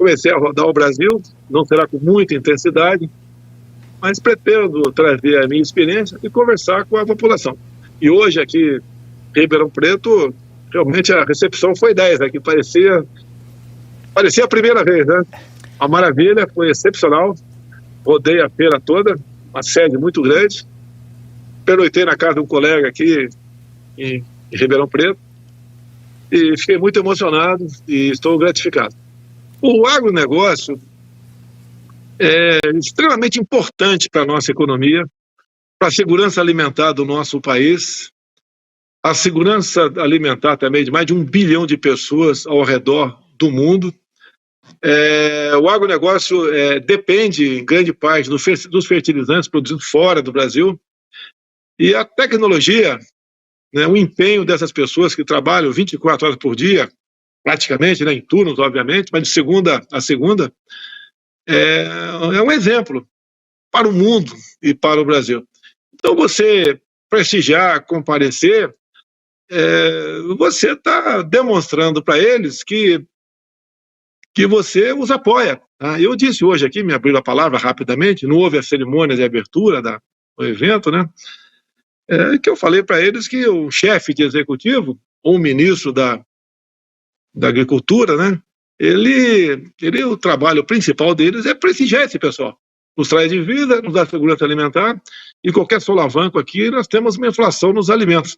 comecei a rodar o Brasil, não será com muita intensidade, mas pretendo trazer a minha experiência e conversar com a população. E hoje aqui em Ribeirão Preto, realmente a recepção foi 10, aqui parecia a primeira vez, né? Uma maravilha, foi excepcional, rodei a feira toda, uma sede muito grande, pernoitei na casa de um colega aqui em Ribeirão Preto e fiquei muito emocionado e estou gratificado. O agronegócio é extremamente importante para a nossa economia, para a segurança alimentar do nosso país, a segurança alimentar também de mais de 1 bilhão de pessoas ao redor do mundo. O agronegócio depende, em grande parte, dos fertilizantes produzidos fora do Brasil, e a tecnologia, né, o empenho dessas pessoas que trabalham 24 horas por dia, praticamente, né, em turnos, obviamente, mas de segunda a segunda, é um exemplo para o mundo e para o Brasil. Então, você prestigiar, comparecer, você está demonstrando para eles que você os apoia. Tá? Eu disse hoje aqui, me abriu a palavra rapidamente, não houve a cerimônia de abertura do evento, né? Que eu falei para eles que o chefe de executivo, ou o ministro da Agricultura, né? O trabalho principal deles é prestigiar esse pessoal. Nos traz de vida, nos dá segurança alimentar, e qualquer solavanco aqui, nós temos uma inflação nos alimentos.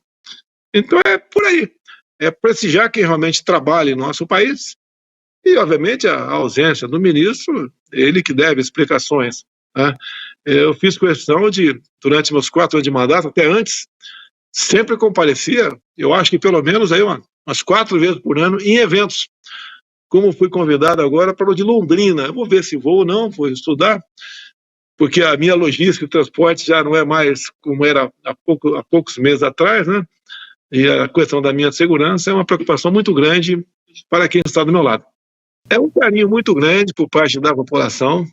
Então é por aí, é prestigiar quem realmente trabalha em nosso país, e obviamente a ausência do ministro, ele que deve explicações. Né? Eu fiz questão de, durante meus 4 anos de mandato, até antes, sempre comparecia, eu acho que pelo menos aí umas 4 vezes por ano, em eventos. Como fui convidado agora para o de Londrina, eu vou ver se vou ou não, vou estudar, porque a minha logística e transporte já não é mais como era há poucos meses atrás, né? E a questão da minha segurança é uma preocupação muito grande para quem está do meu lado. É um carinho muito grande por parte da população.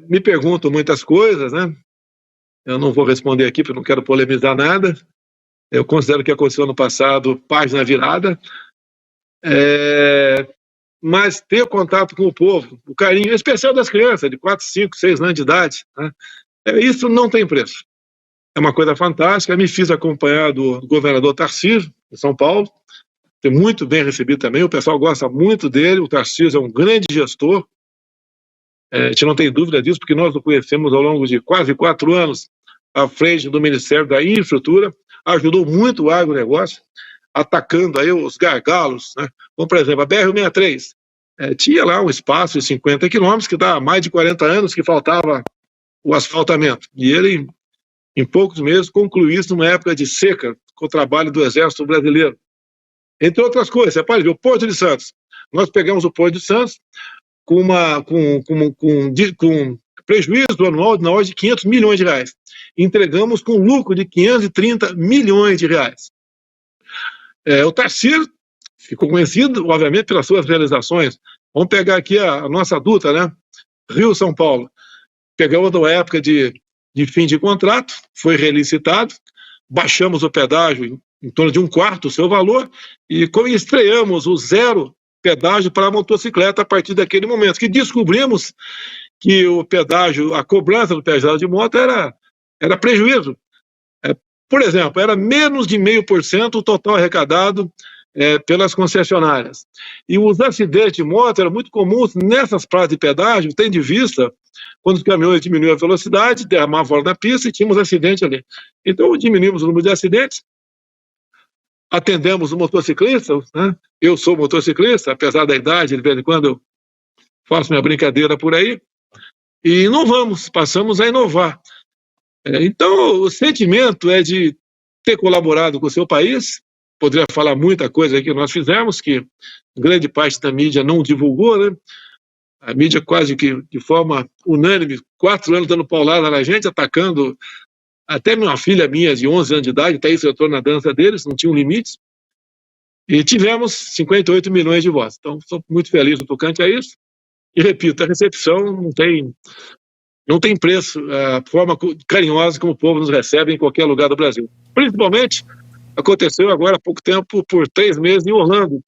Me perguntam muitas coisas, né? Eu não vou responder aqui porque não quero polemizar nada. Eu considero que aconteceu ano passado, página virada. Mas ter contato com o povo, o carinho, em especial das crianças de 4, 5, 6 anos de idade, né? Isso não tem preço. É uma coisa fantástica. Me fiz acompanhar do governador Tarcísio, de São Paulo. Foi muito bem recebido também. O pessoal gosta muito dele. O Tarcísio é um grande gestor. A gente não tem dúvida disso, porque nós o conhecemos ao longo de quase 4 anos à frente do Ministério da Infraestrutura. Ajudou muito o agronegócio, atacando aí os gargalos, né? Como, por exemplo, a BR-163. Tinha lá um espaço de 50 quilômetros que dá mais de 40 anos que faltava o asfaltamento. E ele, em poucos meses, concluiu isso numa época de seca, com o trabalho do Exército Brasileiro. Entre outras coisas, você pode ver, o Porto de Santos. Nós pegamos o Porto de Santos com prejuízo anual na ordem de 500 milhões de reais. Entregamos com lucro de 530 milhões de reais. O Tarcísio ficou conhecido, obviamente, pelas suas realizações. Vamos pegar aqui a nossa duta, né? Rio-São Paulo. Pegamos uma época de fim de contrato, foi relicitado, baixamos o pedágio em torno de 1/4 do seu valor e estreamos o 0 pedágio para a motocicleta a partir daquele momento, que descobrimos que o pedágio, a cobrança do pedágio de moto era prejuízo. Por exemplo, era menos de 0,5% o total arrecadado pelas concessionárias. E os acidentes de moto eram muito comuns nessas praças de pedágio, tem de vista, quando os caminhões diminuíam a velocidade, derramavam fora da pista e tínhamos acidente ali. Então, diminuímos o número de acidentes, atendemos os motociclistas, né? Eu sou motociclista, apesar da idade, de vez em quando eu faço minha brincadeira por aí, e inovamos, passamos a inovar. Então, o sentimento é de ter colaborado com o seu país. Poderia falar muita coisa que nós fizemos, que grande parte da mídia não divulgou, né? A mídia quase que de forma unânime, 4 anos dando paulada na gente, atacando até uma filha minha de 11 anos de idade, até isso eu estou na dança deles, não tinham limites. E tivemos 58 milhões de votos. Então, sou muito feliz no tocante a isso. E repito, a recepção não tem preço, a forma carinhosa como o povo nos recebe em qualquer lugar do Brasil. Principalmente Aconteceu agora há pouco tempo, por 3 meses, em Orlando,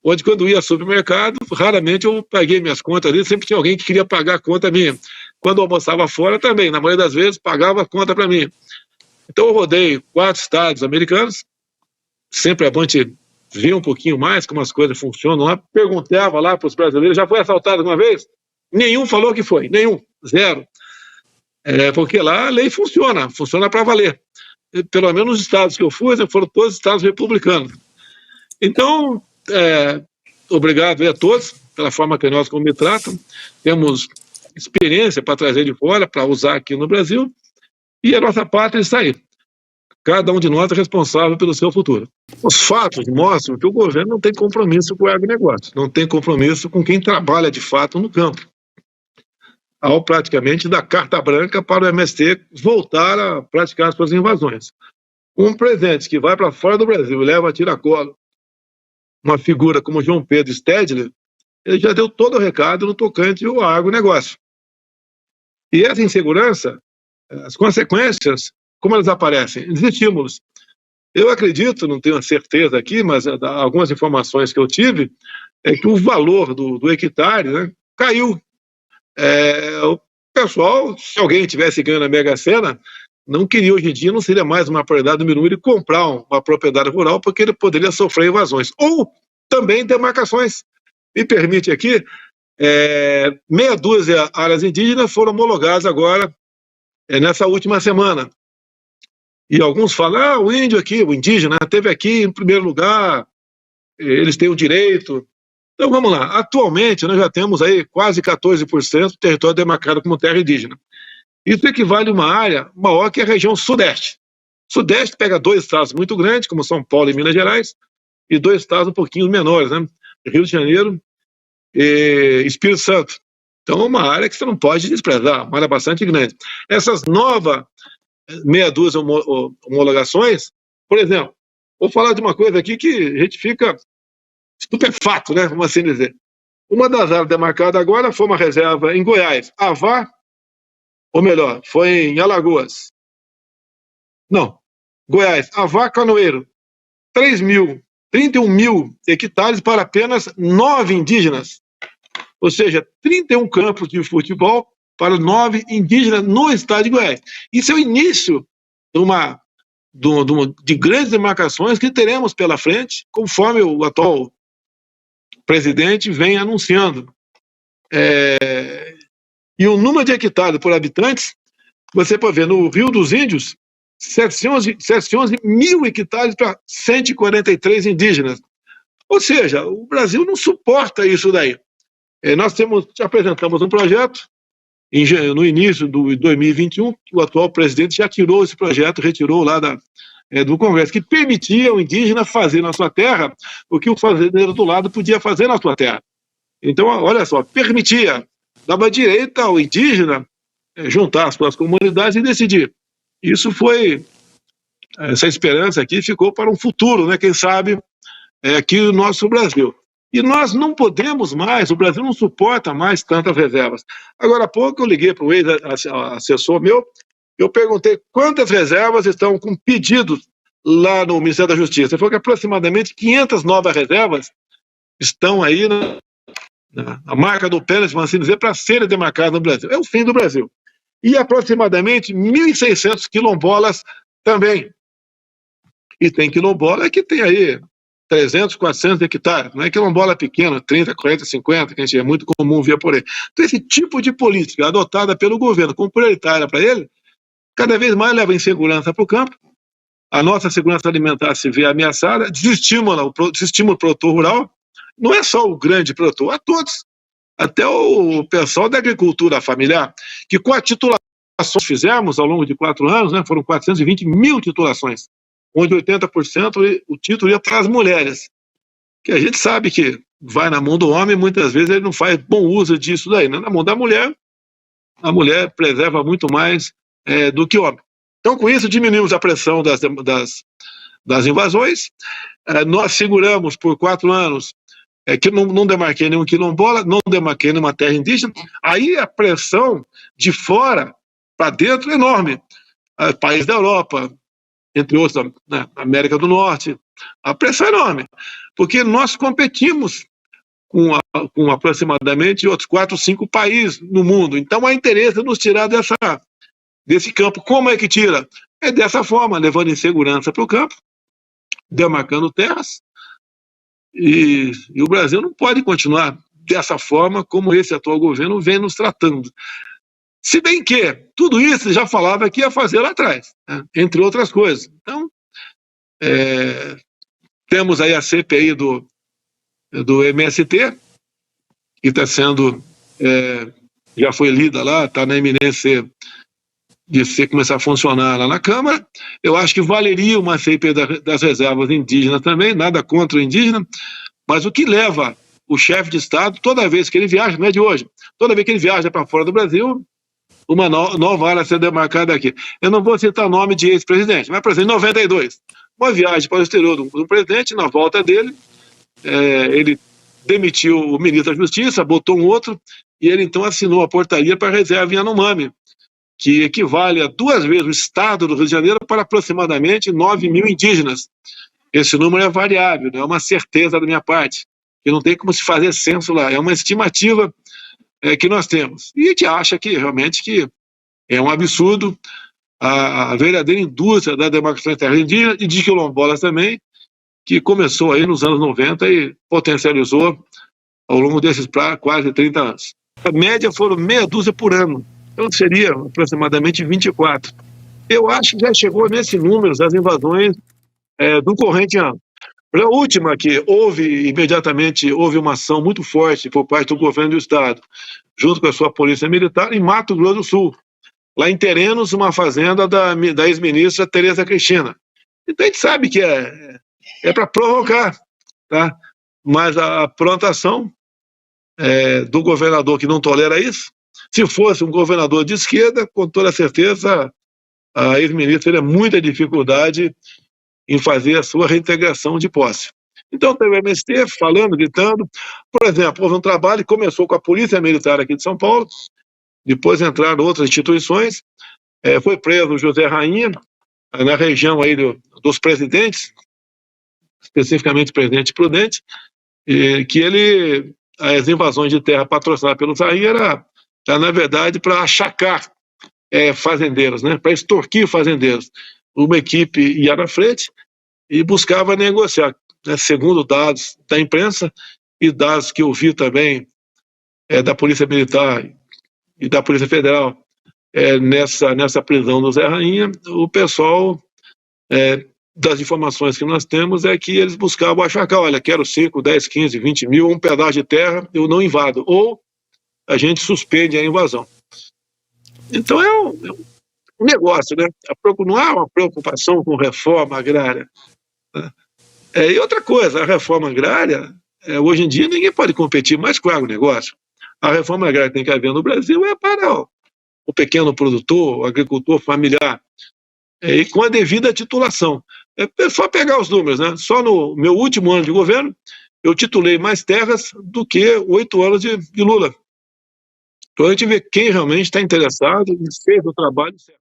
onde quando ia ao supermercado, raramente eu paguei minhas contas ali, sempre tinha alguém que queria pagar a conta minha. Quando eu almoçava fora também, na maioria das vezes, pagava a conta para mim. Então eu rodei 4 estados americanos, sempre é bom a gente ver um pouquinho mais como as coisas funcionam lá, perguntava lá para os brasileiros, já foi assaltado alguma vez? Nenhum falou que foi, nenhum, zero. Porque lá a lei funciona para valer. Pelo menos os estados que eu fui, foram todos estados republicanos. Então, obrigado a todos pela forma que nós me tratam. Temos experiência para trazer de fora, para usar aqui no Brasil, e a nossa pátria está aí. Cada um de nós é responsável pelo seu futuro. Os fatos mostram que o governo não tem compromisso com o agronegócio, não tem compromisso com quem trabalha de fato no campo, ao praticamente dar carta branca para o MST voltar a praticar suas invasões. Um presidente que vai para fora do Brasil e leva a tiracolo uma figura como João Pedro Stedley, ele já deu todo o recado no tocante ao agronegócio. E essa insegurança, as consequências, como elas aparecem? Estímulos. Eu acredito, não tenho certeza aqui, mas algumas informações que eu tive, é que o valor do hectare, né, caiu. O pessoal, se alguém tivesse ganho na Mega Sena, não queria hoje em dia, não seria mais uma prioridade número 1 ele comprar uma propriedade rural, porque ele poderia sofrer invasões. Ou também demarcações. Me permite aqui, meia dúzia áreas indígenas foram homologadas agora, nessa última semana. E alguns falam, o índio aqui, o indígena, esteve aqui em primeiro lugar, eles têm o direito. Então vamos lá, atualmente nós já temos aí quase 14% do território demarcado como terra indígena. Isso equivale a uma área maior que a região sudeste. Sudeste pega 2 estados muito grandes, como São Paulo e Minas Gerais, e 2 estados um pouquinho menores, né? Rio de Janeiro e Espírito Santo. Então é uma área que você não pode desprezar, uma área bastante grande. Essas novas meia dúzia homologações, por exemplo, vou falar de uma coisa aqui que a gente fica estupefato, né? Vamos assim dizer. Uma das áreas demarcadas agora foi uma reserva em Goiás, Avá, ou melhor, foi em Alagoas. Não, Goiás, Avá Canoeiro, 31 mil hectares para apenas 9 indígenas. Ou seja, 31 campos de futebol para 9 indígenas no estado de Goiás. Isso é o início de grandes demarcações que teremos pela frente, conforme o atual presidente vem anunciando. E o número de hectares por habitantes, você pode ver, no Rio dos Índios, 711 mil hectares para 143 indígenas. Ou seja, o Brasil não suporta isso daí. Nós apresentamos um projeto no início de 2021, o atual presidente já tirou esse projeto, retirou lá do Congresso, que permitia o indígena fazer na sua terra o que o fazendeiro do lado podia fazer na sua terra. Então, olha só, permitia, dava direito ao indígena juntar as suas comunidades e decidir. Isso foi, essa esperança aqui ficou para um futuro, né? Quem sabe, aqui no nosso Brasil. E nós não podemos mais, o Brasil não suporta mais tantas reservas. Agora há pouco eu liguei para o ex-assessor meu, eu perguntei quantas reservas estão com pedidos lá no Ministério da Justiça. Ele falou que aproximadamente 500 novas reservas estão aí na marca do pênalti, vamos assim dizer, para serem demarcadas no Brasil. É o fim do Brasil. E aproximadamente 1.600 quilombolas também. E tem quilombola que tem aí 300, 400 hectares, não é quilombola pequena, 30, 40, 50, que a gente é muito comum ver por aí. Então esse tipo de política adotada pelo governo como prioritária para ele, cada vez mais leva insegurança para o campo, a nossa segurança alimentar se vê ameaçada, desestimula o produtor rural, não é só o grande produtor, a todos, até o pessoal da agricultura familiar, que com a titulação que fizemos ao longo de 4 anos, né, foram 420 mil titulações, onde 80% o título ia para as mulheres, que a gente sabe que vai na mão do homem, muitas vezes ele não faz bom uso disso daí, né? Na mão da mulher, a mulher preserva muito mais do que o homem. Então, com isso, diminuímos a pressão das invasões, nós seguramos por 4 anos que não demarquei nenhum quilombola, não demarquei nenhuma terra indígena, aí a pressão de fora para dentro é enorme. Países da Europa, entre outros, na América do Norte. A pressão é enorme, porque nós competimos com aproximadamente outros 4, 5 países no mundo. Então, há interesse em nos tirar desse campo. Como é que tira? É dessa forma, levando insegurança para o campo, demarcando terras, e o Brasil não pode continuar dessa forma como esse atual governo vem nos tratando. Se bem que tudo isso ele já falava que ia fazer lá atrás, né? Entre outras coisas. Então, temos aí a CPI do MST, que está sendo, já foi lida lá, está na iminência de começar a funcionar lá na Câmara. Eu acho que valeria uma CPI das reservas indígenas também, nada contra o indígena, mas o que leva o chefe de Estado, toda vez que ele viaja, não é de hoje, toda vez que ele viaja para fora do Brasil, uma nova área a ser demarcada aqui. Eu não vou citar o nome de ex-presidente, mas, por exemplo, em 92, uma viagem para o exterior do presidente, na volta dele, ele demitiu o ministro da Justiça, botou um outro, e ele então assinou a portaria para a reserva Yanomami, que equivale a 2 vezes o estado do Rio de Janeiro para aproximadamente 9 mil indígenas. Esse número é variável, não é uma certeza da minha parte, que não tem como se fazer censo lá, é uma estimativa que nós temos. E a gente acha que realmente que é um absurdo a verdadeira indústria da demarcação de terras indígenas e de quilombolas também, que começou aí nos anos 90 e potencializou ao longo desses quase 30 anos. A média foram meia dúzia por ano, então seria aproximadamente 24. Eu acho que já chegou nesses números as invasões do corrente ano. A última que imediatamente houve uma ação muito forte por parte do governo do estado, junto com a sua polícia militar, em Mato Grosso do Sul, lá em Terenos, uma fazenda da ex-ministra Tereza Cristina. Então a gente sabe que é para provocar, tá? Mas a prontação do governador que não tolera isso, se fosse um governador de esquerda, com toda certeza a ex-ministra teria muita dificuldade em fazer a sua reintegração de posse. Então, teve o MST falando, gritando. Por exemplo, houve um trabalho que começou com a Polícia Militar aqui de São Paulo, depois entraram outras instituições, foi preso o José Rainha, na região aí dos Presidentes, especificamente o Presidente Prudente, que as invasões de terra patrocinadas pelo Rainha era na verdade, para achacar fazendeiros, né, para extorquir fazendeiros. Uma equipe ia na frente e buscava negociar, né, segundo dados da imprensa e dados que eu vi também da Polícia Militar e da Polícia Federal nessa prisão do Zé Rainha. O pessoal, das informações que nós temos, é que eles buscavam achacar, olha, quero 5, 10, 15, 20 mil, um pedaço de terra, eu não invado, ou a gente suspende a invasão. Então é um negócio, né? Não há uma preocupação com reforma agrária, né? E outra coisa, a reforma agrária, hoje em dia ninguém pode competir mais com o agronegócio. A reforma agrária que tem que haver no Brasil é para o pequeno produtor, o agricultor familiar, e com a devida titulação. É só pegar os números, né? Só no meu último ano de governo, eu titulei mais terras do que 8 anos de Lula. Então a gente vê quem realmente está interessado e fez o trabalho certo.